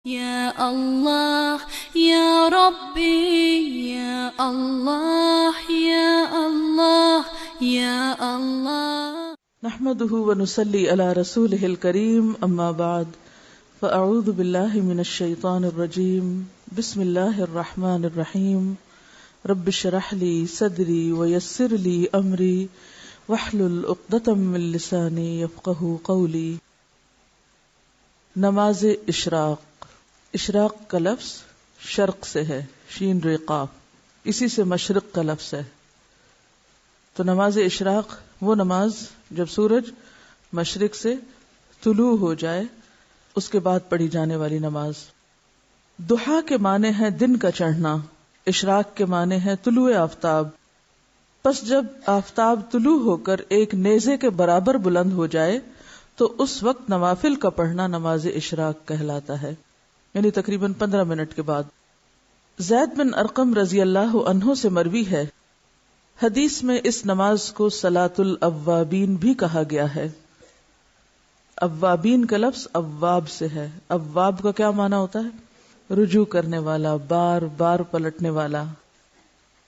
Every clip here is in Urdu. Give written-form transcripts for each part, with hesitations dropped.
یا اللہ یا ربی یا اللہ یا اللہ یا اللہ. نحمده ونصلي على رسوله الكريم اما بعد فاعوذ بالله من الشيطان الرجيم بسم الله الرحمن الرحيم رب اشرح لي صدري ويسر لي امري واحلل عقدة من لساني يفقهوا قولي. نماز اشراق. اشراق کا لفظ شرق سے ہے، شین ر قاف، اسی سے مشرق کا لفظ ہے. تو نماز اشراق وہ نماز جب سورج مشرق سے طلوع ہو جائے اس کے بعد پڑھی جانے والی نماز. ضحیٰ کے معنی ہے دن کا چڑھنا، اشراق کے معنی ہے طلوع آفتاب. پس جب آفتاب طلوع ہو کر ایک نیزے کے برابر بلند ہو جائے تو اس وقت نوافل کا پڑھنا نماز اشراق کہلاتا ہے، یعنی تقریباً 15 منٹ کے بعد. زید بن ارقم رضی اللہ عنہ سے مروی ہے، حدیث میں اس نماز کو صلاۃ الاوابین بھی کہا گیا ہے. اوابین کا لفظ اواب سے ہے. اواب کا کیا معنی ہوتا ہے؟ رجوع کرنے والا، بار بار پلٹنے والا.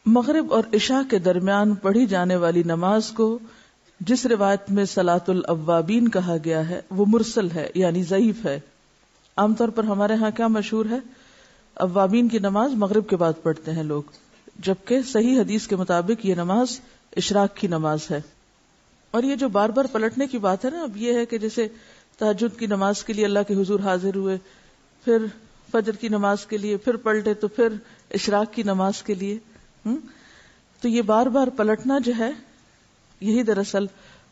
مغرب اور عشاء کے درمیان پڑھی جانے والی نماز کو جس روایت میں صلاۃ الاوابین کہا گیا ہے وہ مرسل ہے، یعنی ضعیف ہے. عام طور پر ہمارے ہاں کیا مشہور ہے؟ اوابین کی نماز مغرب کے بعد پڑھتے ہیں لوگ، جبکہ صحیح حدیث کے مطابق یہ نماز اشراق کی نماز ہے. اور یہ جو بار بار پلٹنے کی بات ہے نا، اب یہ ہے کہ جیسے تہجد کی نماز کے لیے اللہ کے حضور حاضر ہوئے، پھر فجر کی نماز کے لیے پھر پلٹے، تو پھر اشراق کی نماز کے لیے تو یہ بار بار پلٹنا جو ہے یہی دراصل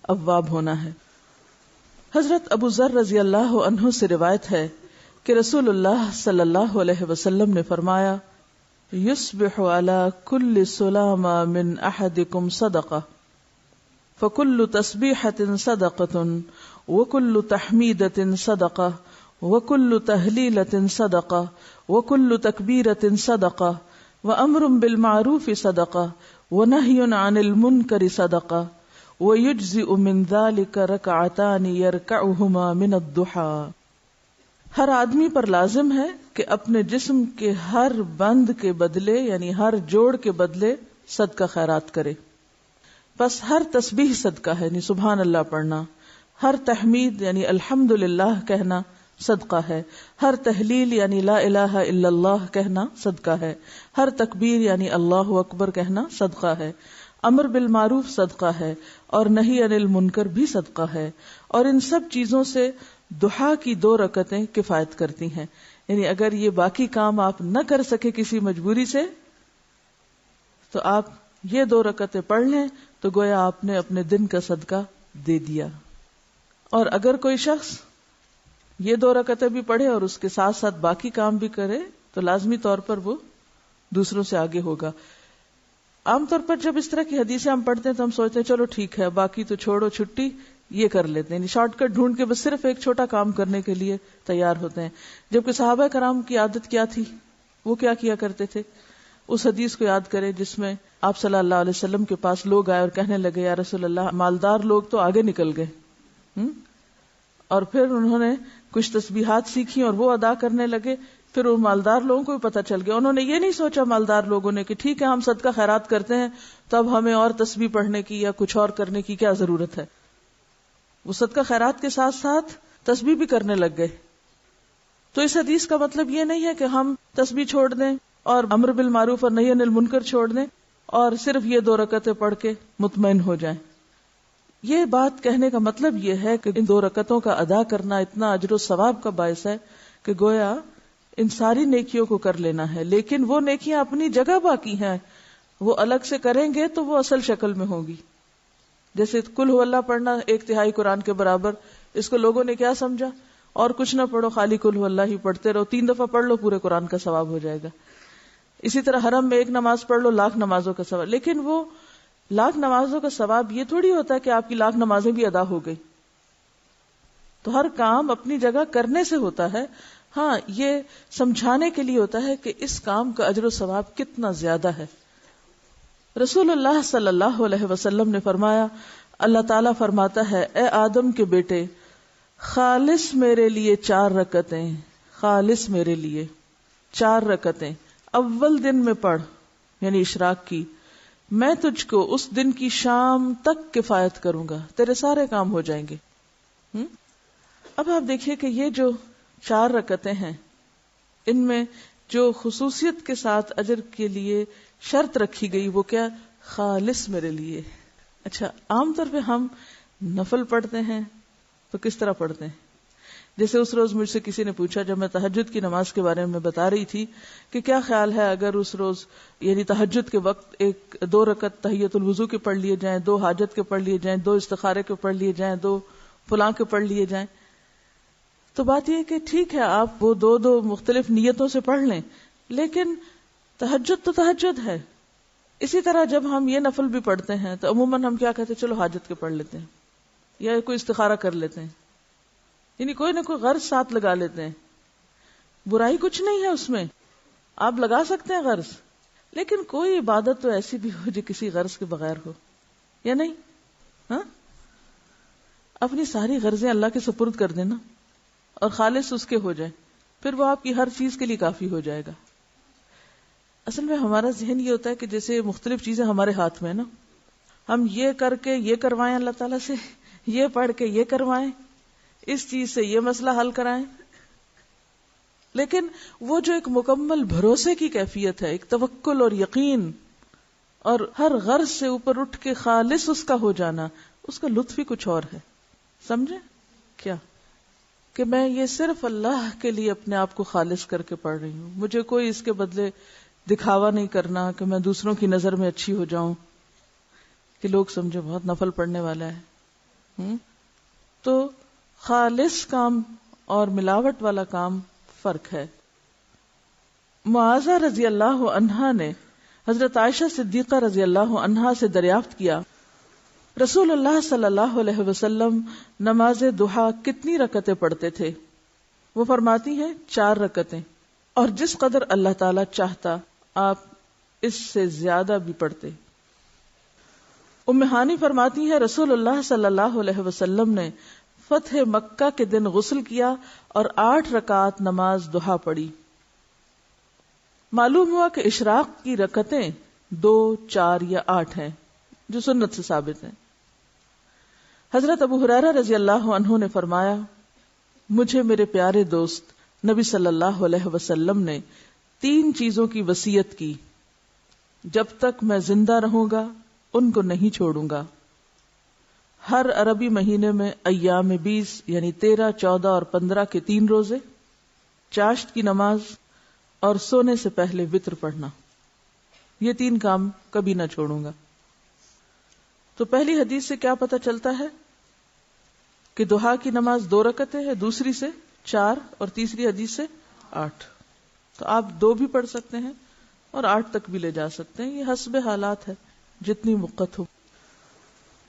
اواب ہونا ہے. حضرت ابو ذر رضی اللہ عنہ سے روایت ہے کہ رسول اللہ صلی اللہ علیہ وسلم نے فرمایا، یصبح علی کل سلام من احدکم صدقہ فکل تسبیحۃ صدقۃ وکل تحمیدۃ صدقہ وکل تہلیلۃ صدقہ وکل تکبیرۃ صدقہ وامر بالمعروف صدقہ ونہی عن المنکر صدقہ ویجزئ من ذلک رکعتان یرکعہما من الضحیٰ. ہر آدمی پر لازم ہے کہ اپنے جسم کے ہر بند کے بدلے، یعنی ہر جوڑ کے بدلے صدقہ خیرات کرے. بس ہر تسبیح صدقہ ہے، یعنی سبحان اللہ پڑھنا. ہر تحمید یعنی الحمدللہ کہنا صدقہ ہے. ہر تہلیل یعنی لا الہ الا اللہ کہنا صدقہ ہے. ہر تکبیر یعنی اللہ اکبر کہنا صدقہ ہے. امر بالمعروف صدقہ ہے اور نہی عن المنکر بھی صدقہ ہے. اور ان سب چیزوں سے ضحیٰ کی 2 رکعتیں کفایت کرتی ہیں. یعنی اگر یہ باقی کام آپ نہ کر سکے کسی مجبوری سے تو آپ یہ 2 رکعتیں پڑھ لیں تو گویا آپ نے اپنے دن کا صدقہ دے دیا. اور اگر کوئی شخص یہ 2 رکعتیں بھی پڑھے اور اس کے ساتھ ساتھ باقی کام بھی کرے تو لازمی طور پر وہ دوسروں سے آگے ہوگا. عام طور پر جب اس طرح کی حدیثیں ہم پڑھتے ہیں تو ہم سوچتے ہیں چلو ٹھیک ہے باقی تو چھوڑو، چھٹی یہ کر لیتے ہیں، یعنی شارٹ کٹ ڈھونڈ کے بس صرف ایک چھوٹا کام کرنے کے لیے تیار ہوتے ہیں. جبکہ صحابہ کرام کی عادت کیا تھی، وہ کیا کیا کرتے تھے؟ اس حدیث کو یاد کریں جس میں آپ صلی اللہ علیہ وسلم کے پاس لوگ آئے اور کہنے لگے یا رسول اللہ مالدار لوگ تو آگے نکل گئے، اور پھر انہوں نے کچھ تسبیحات سیکھی اور وہ ادا کرنے لگے. پھر وہ مالدار لوگوں کو بھی پتہ چل گیا. انہوں نے یہ نہیں سوچا مالدار لوگوں نے کہ ٹھیک ہے ہم صدقہ خیرات کرتے ہیں تو اب ہمیں اور تسبیح پڑھنے کی یا کچھ اور کرنے کی کیا ضرورت ہے. وہ صدقہ خیرات کے ساتھ ساتھ تسبیح بھی کرنے لگ گئے. تو اس حدیث کا مطلب یہ نہیں ہے کہ ہم تسبیح چھوڑ دیں اور امر بالمعروف اور نہی عن المنکر چھوڑ دیں اور صرف یہ 2 رکعتیں پڑھ کے مطمئن ہو جائیں. یہ بات کہنے کا مطلب یہ ہے کہ ان 2 رکعتوں کا ادا کرنا اتنا اجر و ثواب کا باعث ہے کہ گویا ان ساری نیکیوں کو کر لینا ہے. لیکن وہ نیکیاں اپنی جگہ باقی ہیں، وہ الگ سے کریں گے تو وہ اصل شکل میں ہوگی. جیسے قل هو اللہ پڑھنا 1/3 قرآن کے برابر، اس کو لوگوں نے کیا سمجھا، اور کچھ نہ پڑھو خالی قل هو اللہ ہی پڑھتے رہو، 3 دفعہ پڑھ لو پورے قرآن کا ثواب ہو جائے گا. اسی طرح حرم میں 1 نماز پڑھ لو 1,00,000 نمازوں کا ثواب. لیکن وہ 1,00,000 نمازوں کا ثواب یہ تھوڑی ہوتا ہے کہ آپ کی 1,00,000 نمازیں بھی ادا ہو گئی. تو ہر کام اپنی جگہ کرنے سے ہوتا ہے. ہاں یہ سمجھانے کے لیے ہوتا ہے کہ اس کام کا اجر و ثواب کتنا زیادہ ہے. رسول اللہ صلی اللہ علیہ وسلم نے فرمایا، اللہ تعالیٰ فرماتا ہے اے آدم کے بیٹے، خالص میرے لیے 4 رکعتیں، خالص میرے لیے. 4 رکعتیں اول دن میں پڑھ یعنی اشراق کی. میں تجھ کو اس دن کی شام تک کفایت کروں گا, تیرے سارے کام ہو جائیں گے. اب آپ دیکھیے کہ یہ جو 4 رکعتیں ہیں ان میں جو خصوصیت کے ساتھ اجر کے لیے شرط رکھی گئی وہ کیا؟ خالص میرے لیے. اچھا, عام طور پہ ہم نفل پڑھتے ہیں تو کس طرح پڑھتے ہیں؟ جیسے اس روز مجھ سے کسی نے پوچھا جب میں تہجد کی نماز کے بارے میں بتا رہی تھی کہ کیا خیال ہے اگر اس روز یعنی تہجد کے وقت 2 رکعت تحیۃ الوضو کے پڑھ لیے جائیں, 2 حاجت کے پڑھ لیے جائیں, 2 استخارے کے پڑھ لیے جائیں, 2 فلاں کے پڑھ لیے جائیں. تو بات یہ ہے کہ ٹھیک ہے آپ وہ 2 مختلف نیتوں سے پڑھ لیں, لیکن تہجد تو تہجد ہے. اسی طرح جب ہم یہ نفل بھی پڑھتے ہیں تو عموماً ہم کیا کہتے ہیں, چلو حاجت کے پڑھ لیتے ہیں یا کوئی استخارہ کر لیتے ہیں, یعنی کوئی نہ کوئی غرض ساتھ لگا لیتے ہیں. برائی کچھ نہیں ہے اس میں, آپ لگا سکتے ہیں غرض, لیکن کوئی عبادت تو ایسی بھی ہو جو کسی غرض کے بغیر ہو, یا نہیں؟ ہاں, اپنی ساری غرضیں اللہ کے سپرد کر دینا اور خالص اس کے ہو جائے, پھر وہ آپ کی ہر چیز کے لیے کافی ہو جائے گا. اصل میں ہمارا ذہن یہ ہوتا ہے کہ جیسے مختلف چیزیں ہمارے ہاتھ میں ہے نا, ہم یہ کر کے یہ کروائیں اللہ تعالیٰ سے, یہ پڑھ کے یہ کروائیں, اس چیز سے یہ مسئلہ حل کرائیں. لیکن وہ جو ایک مکمل بھروسے کی کیفیت ہے, ایک توکل اور یقین اور ہر غرض سے اوپر اٹھ کے خالص اس کا ہو جانا, اس کا لطف ہی کچھ اور ہے. سمجھے کیا؟ کہ میں یہ صرف اللہ کے لیے اپنے آپ کو خالص کر کے پڑھ رہی ہوں, مجھے کوئی اس کے بدلے دکھاوا نہیں کرنا کہ میں دوسروں کی نظر میں اچھی ہو جاؤں کہ لوگ سمجھے بہت نفل پڑھنے والا ہے. تو خالص کام اور ملاوٹ والا کام فرق ہے. معاذہ رضی اللہ عنہا نے حضرت عائشہ صدیقہ رضی اللہ عنہا سے دریافت کیا, رسول اللہ صلی اللہ علیہ وسلم نماز ضحیٰ کتنی رکعتیں پڑھتے تھے؟ وہ فرماتی ہیں 4 رکعتیں, اور جس قدر اللہ تعالی چاہتا آپ اس سے زیادہ بھی پڑھتے. ام ہانی فرماتی ہیں رسول اللہ صلی اللہ علیہ وسلم نے فتح مکہ کے دن غسل کیا اور 8 رکعات نماز ضحیٰ پڑھی. معلوم ہوا کہ اشراق کی رکعتیں 2, 4 یا 8 ہیں جو سنت سے ثابت ہیں. حضرت ابو ہریرہ رضی اللہ عنہ نے فرمایا, مجھے میرے پیارے دوست نبی صلی اللہ علیہ وسلم نے 3 چیزوں کی وصیت کی, جب تک میں زندہ رہوں گا ان کو نہیں چھوڑوں گا. ہر عربی مہینے میں ایام 20 یعنی 13, 14 اور 15 کے 3 روزے, چاشت کی نماز اور سونے سے پہلے وتر پڑھنا. یہ 3 کام کبھی نہ چھوڑوں گا. تو پہلی حدیث سے کیا پتہ چلتا ہے کہ ضحیٰ کی نماز 2 رکعتیں ہے, دوسری سے 4 اور تیسری حدیث سے 8. تو آپ 2 بھی پڑھ سکتے ہیں اور 8 تک بھی لے جا سکتے ہیں, یہ حسب حالات ہے جتنی وقت ہو.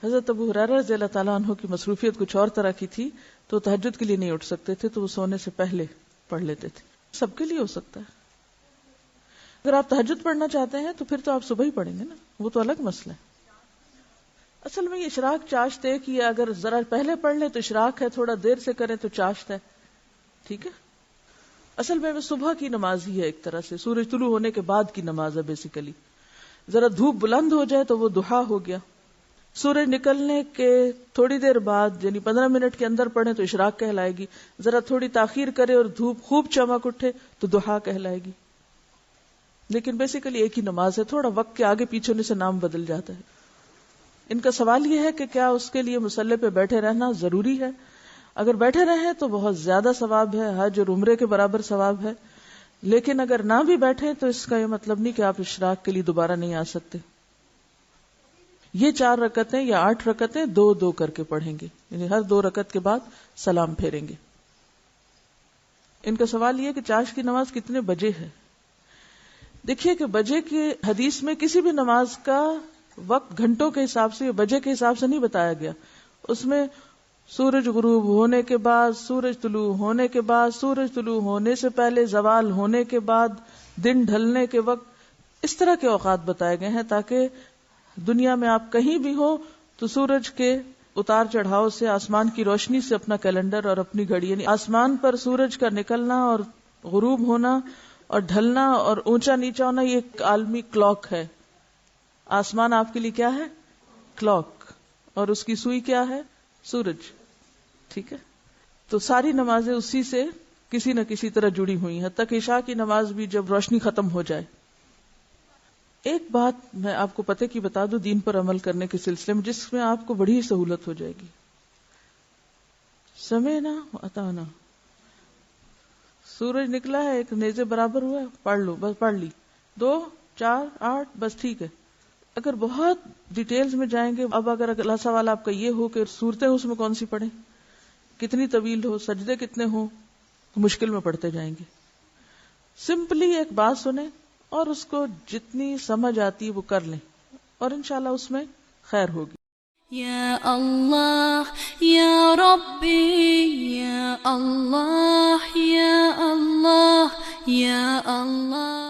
حضرت ابو ہریرہ رضی اللہ تعالیٰ عنہ کی مصروفیت کچھ اور طرح کی تھی, تو تہجد کے لیے نہیں اٹھ سکتے تھے, تو وہ سونے سے پہلے پڑھ لیتے تھے. سب کے لیے ہو سکتا ہے. اگر آپ تہجد پڑھنا چاہتے ہیں تو پھر تو آپ صبح ہی پڑھیں گے نا, وہ تو الگ مسئلہ ہے. اصل میں یہ اشراق چاشت ایک ہی ہے, اگر ذرا پہلے پڑھ لیں تو اشراق ہے, تھوڑا دیر سے کریں تو چاشت ہے. ٹھیک ہے, اصل میں صبح کی نماز ہی ہے, ایک طرح سے سورج طلوع ہونے کے بعد کی نماز ہے بیسیکلی. ذرا دھوپ بلند ہو جائے تو وہ ضحیٰ ہو گیا. سورج نکلنے کے تھوڑی دیر بعد یعنی 15 منٹ کے اندر پڑھیں تو اشراق کہلائے گی. ذرا تھوڑی تاخیر کرے اور دھوپ خوب چمک اٹھے تو ضحیٰ کہلائے گی. لیکن بیسیکلی ایک ہی نماز ہے, تھوڑا وقت کے آگے پیچھے ہونے سے نام بدل جاتا ہے. ان کا سوال یہ ہے کہ کیا اس کے لیے مصلی پہ بیٹھے رہنا ضروری ہے؟ اگر بیٹھے رہیں تو بہت زیادہ ثواب ہے, حج اور عمرے کے برابر ثواب ہے. لیکن اگر نہ بھی بیٹھے تو اس کا یہ مطلب نہیں کہ آپ اشراق کے لیے دوبارہ نہیں آ سکتے. یہ 4 رکعتیں یا 8 رکعتیں 2-2 کر کے پڑھیں گے, یعنی ہر 2 رکعت کے بعد سلام پھیریں گے. ان کا سوال یہ کہ چاشت کی نماز کتنے بجے ہے؟ دیکھیے کہ بجے کی حدیث میں کسی بھی نماز کا وقت گھنٹوں کے حساب سے, بجے کے حساب سے نہیں بتایا گیا. اس میں سورج غروب ہونے کے بعد, سورج طلوع ہونے کے بعد, سورج طلوع ہونے سے پہلے, زوال ہونے کے بعد, دن ڈھلنے کے وقت, اس طرح کے اوقات بتائے گئے ہیں تاکہ دنیا میں آپ کہیں بھی ہو تو سورج کے اتار چڑھاؤ سے، آسمان کی روشنی سے اپنا کیلنڈر اور اپنی گھڑی، یعنی آسمان پر سورج کا نکلنا اور غروب ہونا اور ڈھلنا اور اونچا نیچا ہونا، یہ ایک عالمی کلاک ہے. آسمان آپ کے لیے کیا ہے؟ کلاک. اور اس کی سوئی کیا ہے؟ سورج. ٹھیک ہے. تو ساری نمازیں اسی سے کسی نہ کسی طرح جڑی ہوئی ہیں، حتیٰ کہ عشاء کی نماز بھی جب روشنی ختم ہو جائے. ایک بات میں آپ کو پتہ کی بتا دوں دین پر عمل کرنے کے سلسلے میں، جس میں آپ کو بڑی سہولت ہو جائے گی. سمعنا وأطعنا. سورج نکلا ہے، ایک نیزے برابر ہوا ہے، پڑھ لو، بس پڑھ لی. 2 4 8 بس ٹھیک ہے. اگر بہت ڈیٹیلز میں جائیں گے، اب اگر اگلا سوال آپ کا یہ ہو کہ صورتیں اس میں کون سی پڑھیں، کتنی طویل ہو، سجدے کتنے ہوں، تو مشکل میں پڑھتے جائیں گے. سمپلی ایک بات سنیں اور اس کو جتنی سمجھ آتی ہے وہ کر لیں، اور انشاءاللہ اس میں خیر ہوگی. یا اللہ یا ربی یا اللہ یا اللہ یا اللہ.